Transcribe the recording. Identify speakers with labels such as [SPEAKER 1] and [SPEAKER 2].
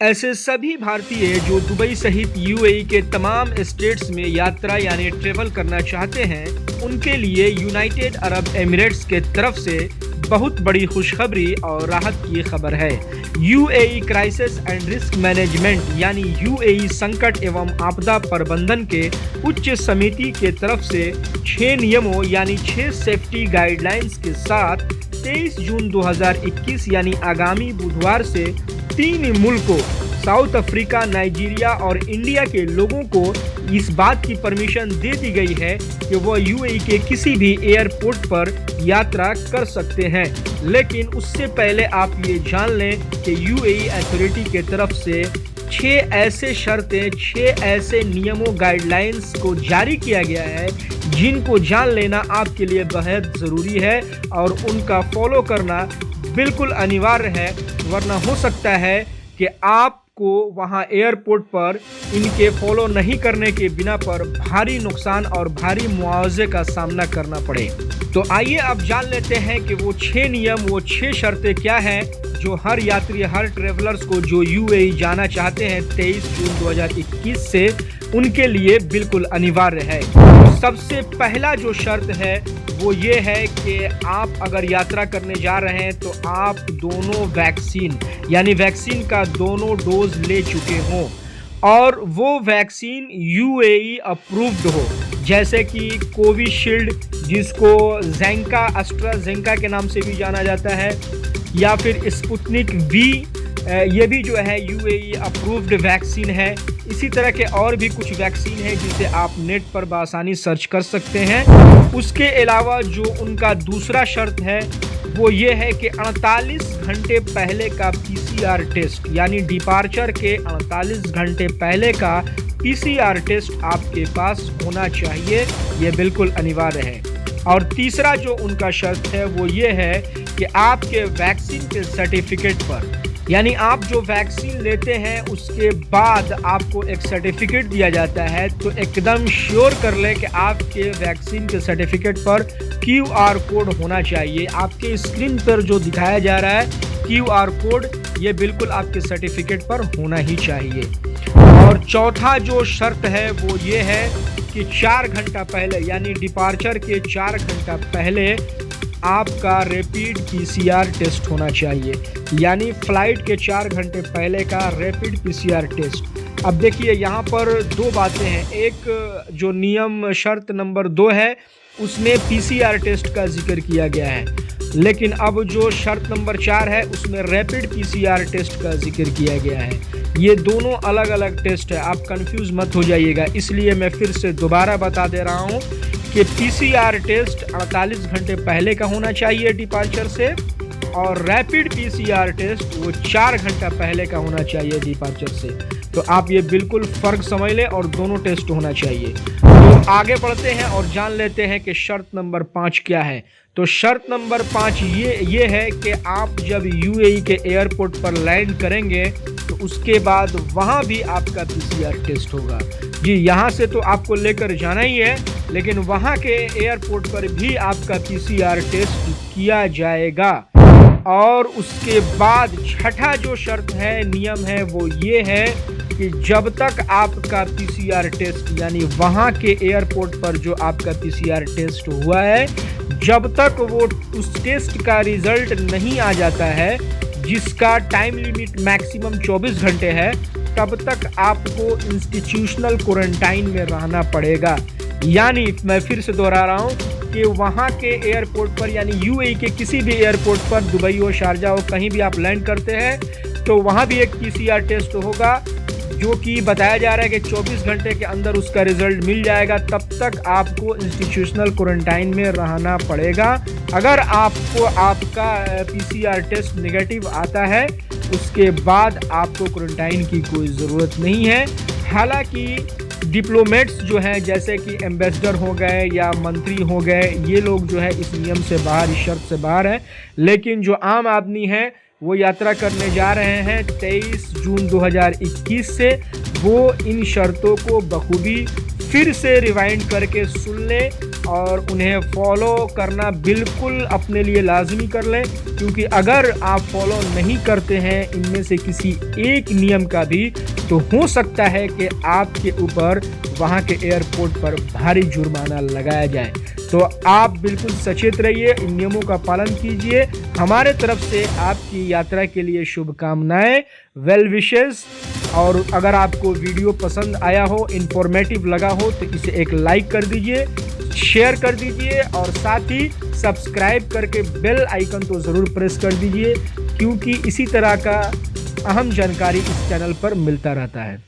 [SPEAKER 1] ऐसे सभी भारतीय जो दुबई सहित यूएई के तमाम स्टेट्स में यात्रा यानी ट्रेवल करना चाहते हैं, उनके लिए यूनाइटेड अरब एमिरेट्स के तरफ से बहुत बड़ी खुशखबरी और राहत की खबर है। UAE crisis and risk management यानी यूएई संकट एवं आपदा प्रबंधन के उच्च समिति के तरफ से 6 नियमों यानी 6 सेफ्टी गाइडलाइंस के साथ 23 जून 2021 यानी आगामी बुधवार से 3 मुल्कों साउथ अफ्रीका, नाइजीरिया और इंडिया के लोगों को इस बात की परमिशन दे दी गई है कि वह यूएई के किसी भी एयरपोर्ट पर यात्रा कर सकते हैं। लेकिन उससे पहले आप ये जान लें कि यूएई अथॉरिटी के तरफ से 6 ऐसे शर्तें, 6 ऐसे नियमों गाइडलाइंस को जारी किया गया है जिनको जान लेना आपके लिए बेहद ज़रूरी है और उनका फॉलो करना बिल्कुल अनिवार्य है, वरना हो सकता है कि आपको वहां एयरपोर्ट पर इनके फॉलो नहीं करने के बिना पर भारी नुकसान और भारी मुआवजे का सामना करना पड़े। तो आइए अब जान लेते हैं कि वो 6 नियम, वो 6 शर्तें क्या हैं जो हर यात्री, हर ट्रेवलर्स को जो यूएई जाना चाहते हैं 23 जून 2021 से, उनके लिए बिल्कुल अनिवार्य है। सबसे पहला जो शर्त है वो ये है कि आप अगर यात्रा करने जा रहे हैं तो आप दोनों वैक्सीन यानी वैक्सीन का दोनों डोज ले चुके हों और वो वैक्सीन यूएई अप्रूव्ड हो, जैसे कि कोविशील्ड, जिसको एस्ट्राजेनेका के नाम से भी जाना जाता है, या फिर स्पुतनिक वी, ये भी जो है यूएई अप्रूव्ड वैक्सीन है। इसी तरह के और भी कुछ वैक्सीन है जिसे आप नेट पर बआसानी सर्च कर सकते हैं। उसके अलावा जो उनका दूसरा शर्त है वो ये है कि 48 घंटे पहले का पीसीआर टेस्ट यानी डिपार्चर के 48 घंटे पहले का पीसीआर टेस्ट आपके पास होना चाहिए, ये बिल्कुल अनिवार्य है। और तीसरा जो उनका शर्त है वो ये है कि आपके वैक्सीन के सर्टिफिकेट पर, यानी आप जो वैक्सीन लेते हैं उसके बाद आपको एक सर्टिफिकेट दिया जाता है, तो एकदम श्योर कर लें कि आपके वैक्सीन के सर्टिफिकेट पर क्यूआर कोड होना चाहिए। आपके स्क्रीन पर जो दिखाया जा रहा है क्यूआर कोड, ये बिल्कुल आपके सर्टिफिकेट पर होना ही चाहिए। और चौथा जो शर्त है वो ये है कि 4 घंटा पहले यानी डिपार्चर के 4 घंटा पहले आपका रैपिड पीसीआर टेस्ट होना चाहिए, यानी फ्लाइट के 4 घंटे पहले का रैपिड पीसीआर टेस्ट। अब देखिए यहाँ पर 2 बातें हैं। एक जो नियम शर्त नंबर 2 है उसमें पीसीआर टेस्ट का जिक्र किया गया है, लेकिन अब जो शर्त नंबर 4 है उसमें रैपिड पीसीआर टेस्ट का जिक्र किया गया है। ये दोनों अलग अलग टेस्ट है, आप कंफ्यूज मत हो जाइएगा। इसलिए मैं फिर से दोबारा बता दे रहा हूँ कि पीसीआर टेस्ट 48 घंटे पहले का होना चाहिए डिपार्चर से, और रैपिड पीसीआर टेस्ट वो 4 घंटा पहले का होना चाहिए डिपार्चर से। तो आप ये बिल्कुल फ़र्क समझ लें और दोनों टेस्ट होना चाहिए। तो आगे बढ़ते हैं और जान लेते हैं कि शर्त नंबर 5 क्या है। तो शर्त नंबर 5 ये है कि आप जब यूएई के एयरपोर्ट पर लैंड करेंगे तो उसके बाद वहाँ भी आपका पीसीआर टेस्ट होगा। जी, यहाँ से तो आपको लेकर जाना ही है, लेकिन वहाँ के एयरपोर्ट पर भी आपका पीसीआर टेस्ट किया जाएगा। और उसके बाद छठा जो शर्त है, नियम है, वो ये है कि जब तक आपका पीसीआर टेस्ट यानी वहाँ के एयरपोर्ट पर जो आपका पीसीआर टेस्ट हुआ है, जब तक वो उस टेस्ट का रिजल्ट नहीं आ जाता है, जिसका टाइम लिमिट मैक्सिमम 24 घंटे है, तब तक आपको इंस्टीट्यूशनल क्वारंटाइन में रहना पड़ेगा। यानी मैं फिर से दोहरा रहा हूँ कि वहाँ के एयरपोर्ट पर यानी यूएई के किसी भी एयरपोर्ट पर, दुबई हो, शारजा हो, कहीं भी आप लैंड करते हैं तो वहाँ भी एक पीसीआर टेस्ट होगा, जो कि बताया जा रहा है कि 24 घंटे के अंदर उसका रिजल्ट मिल जाएगा। तब तक आपको इंस्टीट्यूशनल क्वारंटाइन में रहना पड़ेगा। अगर आपको आपका पीसीआर टेस्ट नेगेटिव आता है उसके बाद आपको क्वारंटाइन की कोई ज़रूरत नहीं है। हालांकि डिप्लोमेट्स जो हैं, जैसे कि एम्बेसडर हो गए या मंत्री हो गए, ये लोग जो है इस नियम से बाहर, इस शर्त से बाहर हैं, लेकिन जो आम आदमी है वो यात्रा करने जा रहे हैं 23 जून 2021 से, वो इन शर्तों को बखूबी फिर से रिवाइंड करके सुन लें और उन्हें फॉलो करना बिल्कुल अपने लिए लाजमी कर लें, क्योंकि अगर आप फॉलो नहीं करते हैं इनमें से किसी एक नियम का भी, तो हो सकता है कि आपके ऊपर वहाँ के एयरपोर्ट पर भारी जुर्माना लगाया जाए। तो आप बिल्कुल सचेत रहिए, इन नियमों का पालन कीजिए। हमारे तरफ से आपकी यात्रा के लिए शुभकामनाएं, वेल विशेस। और अगर आपको वीडियो पसंद आया हो, इंफॉर्मेटिव लगा हो, तो इसे एक लाइक कर दीजिए, शेयर कर दीजिए और साथ ही सब्सक्राइब करके बेल आइकन तो ज़रूर प्रेस कर दीजिए, क्योंकि इसी तरह का अहम जानकारी इस चैनल पर मिलता रहता है।